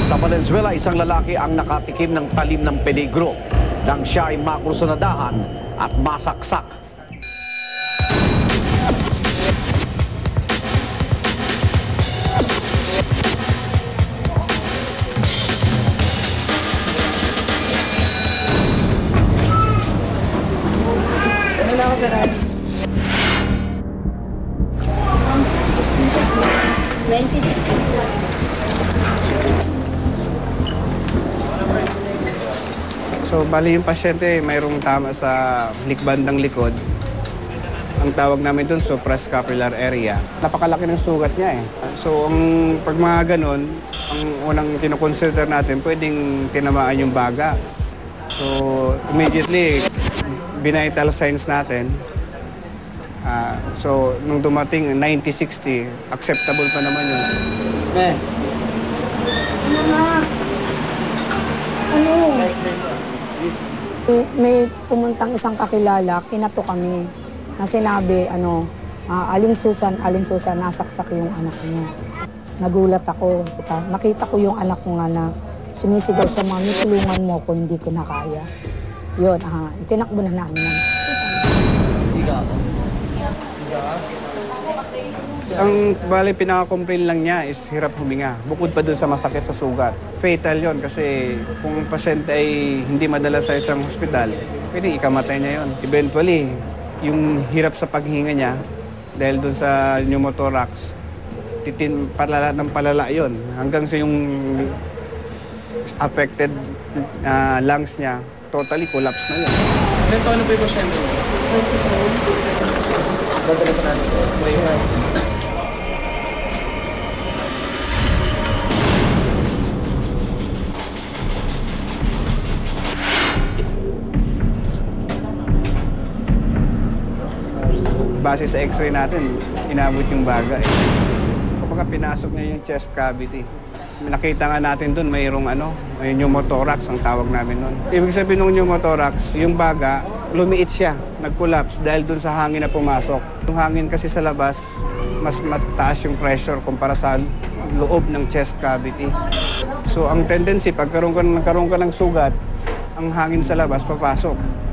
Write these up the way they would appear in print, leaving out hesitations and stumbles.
Sa Valenzuela, isang lalaki ang nakatikim ng talim ng peligro nang siya ay makursunadahan at masaksak. So, bali yung pasyente, mayroong tama sa bandang likod. Ang tawag namin doon, suprascapular area. Napakalaki ng sugat niya eh. So, pag mga ganun, ang unang kinoconsider natin, pwedeng tinamaan yung baga. So, immediately, binital signs natin. So, nung dumating 90-60, acceptable pa naman yun. May pumuntang isang kakilala, kinato kami na sinabi, Aling Susan, nasaksak yung anak niyo. Nagulat ako. Nakita ko yung anak ko nga na sumisigaw sa mami, tulungan mo ako, hindi ko na kaya. Yun, itinakbo na namin. Ang bali pinaka-complain lang niya is hirap huminga. Bukod pa dun sa masakit sa sugat. Fatal yon kasi kung ang pasyente ay hindi madala sa isang hospital, pwede ikamatay niya yon. Eventually, yung hirap sa paghinga niya, dahil dun sa pneumothorax, palala ng palala yon. Hanggang sa yung affected lungs niya, totally collapse na yun. Ilan taon na po yung pasyente mo? 22. Dadali pa natin sa X-ray. Base sa x-ray natin, inabot yung baga eh. Kapag pinasok niya yung chest cavity, nakita nga natin doon mayroong may pneumothorax ang tawag namin noon. Ibig sabihin ng pneumothorax, yung baga, lumiit siya, nag-collapse dahil doon sa hangin na pumasok. Yung hangin kasi sa labas, mas mataas yung pressure kumpara sa loob ng chest cavity. So ang tendency, pag nagkaroon ka ng sugat, ang hangin sa labas papasok.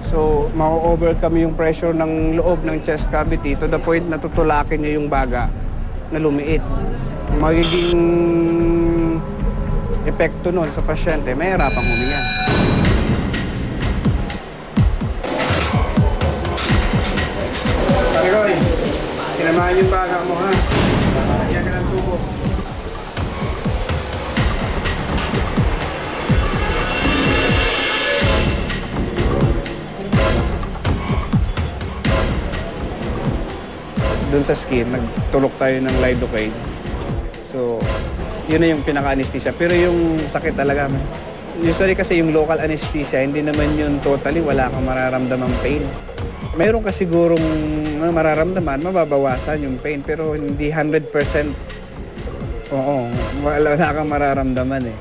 So, ma-overcome yung pressure ng loob ng chest cavity to the point na tutulakin niya yung baga na lumiit. Magiging epekto nun sa pasyente, may hirapang huminga. Parigoy, sinamahan yung baga mo ha. Lagyan ka ng tubo. Doon sa skin, nagtulok tayo ng lidocaine. So, yun na yung pinaka-anesthesia. Pero yung sakit talaga, usually kasi yung local anesthesia, hindi naman yun totally, wala kang mararamdamang pain. Mayroon ka sigurong mararamdaman, mababawasan yung pain, pero hindi 100%, wala kang mararamdaman eh.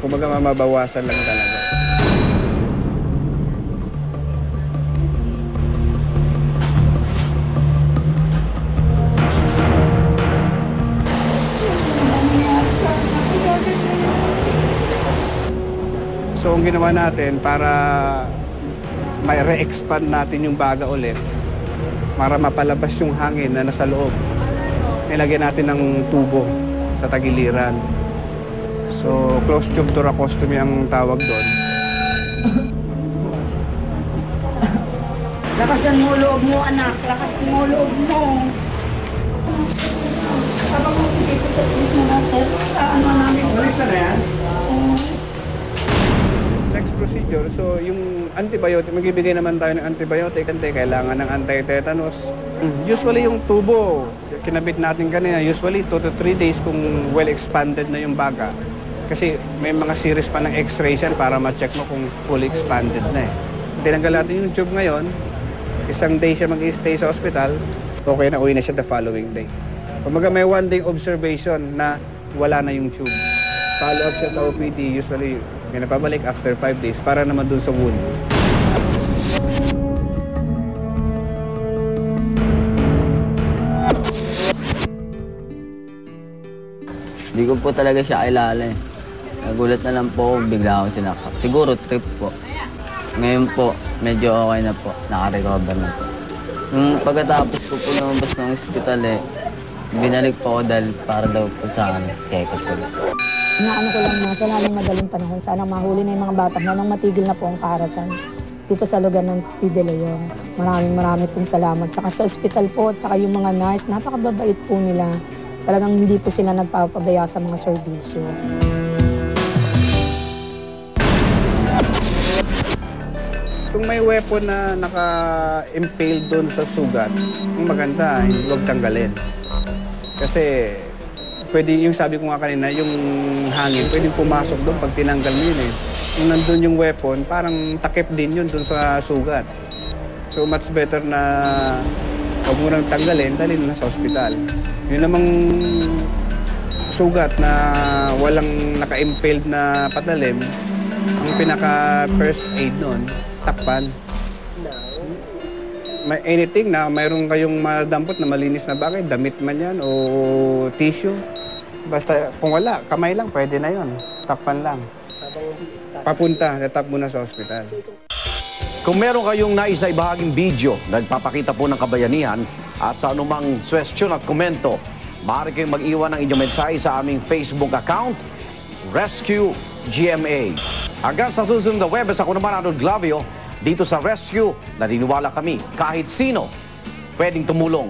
Kumbaga mababawasan lang talaga. So, ang ginawa natin para may re-expand natin yung baga ulit, para mapalabas yung hangin na nasa loob, nilagyan natin ng tubo sa tagiliran. So, closed tube thoracostomy ang tawag doon. Lakasan mo loob mo, anak. Lakasan mo loob mo. Kapag mo sige ko sa pulis mo natin, namin. Pulis na yan? Next procedure, so yung antibiotic, magbibigay naman tayo ng antibiotic, kailangan ng anti-tetanus. Usually yung tubo, kinabit natin kanina, usually 2 to 3 days kung well-expanded na yung baga. Kasi may mga series pa ng x-ray yan para ma-check mo kung fully expanded na eh. Tinanggal natin yung tube ngayon, isang day siya mag-stay sa hospital, okay na, uwi na siya the following day. Kumbaga may 1 day observation na wala na yung tube. Follow up siya sa OPD, usually pinapabalik after 5 days para naman dun sa wound. Hindi ko po talaga siya kilala eh. Nagulat na lang po ako, bigla akong sinaksak. Siguro trip po. Ngayon po, medyo okay na po. Naka-recover na po. Nung pagkatapos ko po lumabas ng ospital eh, binalik po ako dahil para daw po sa check-up po. Inaano ko lang na sa lalong madaling panahon, sana mahuli na yung mga bata na nang matigil na po ang kaharasan dito sa lugar ng T. De Leon. Maraming pong salamat. Saka sa ospital po at saka yung mga nurse, napakababait po nila. Talagang hindi po sila nagpapabaya sa mga serbisyo. Kung may weapon na naka-impale doon sa sugat, ang maganda, huwag tanggalin. Kasi pwede, yung sabi ko nga kanina, yung hangin, pwedeng pumasok doon pag tinanggal mo yun eh. Kung nandun yung weapon, parang takip din yun doon sa sugat. So much better na huwag mo nang tanggalin, dalhin na sa ospital. Yun namang sugat na walang naka-impaled na patalim, ang pinaka first aid nun, takpan. May anything na mayroon kayong madampot na malinis na bagay, damit man yan o tissue. Basta kung wala, kamay lang, pwede na yon. Takpan lang. Papunta, natap muna sa ospital. Kung meron kayong nais na ibahaging video na nagpapakita po ng kabayanihan at sa anumang question at komento, maaari kayong mag-iwan ng inyong mensahe sa aming Facebook account, Rescue GMA. Hanggang sa susunod na Webes, ako naman Arnold Glavio, dito sa Rescue, naniniwala kami kahit sino pwedeng tumulong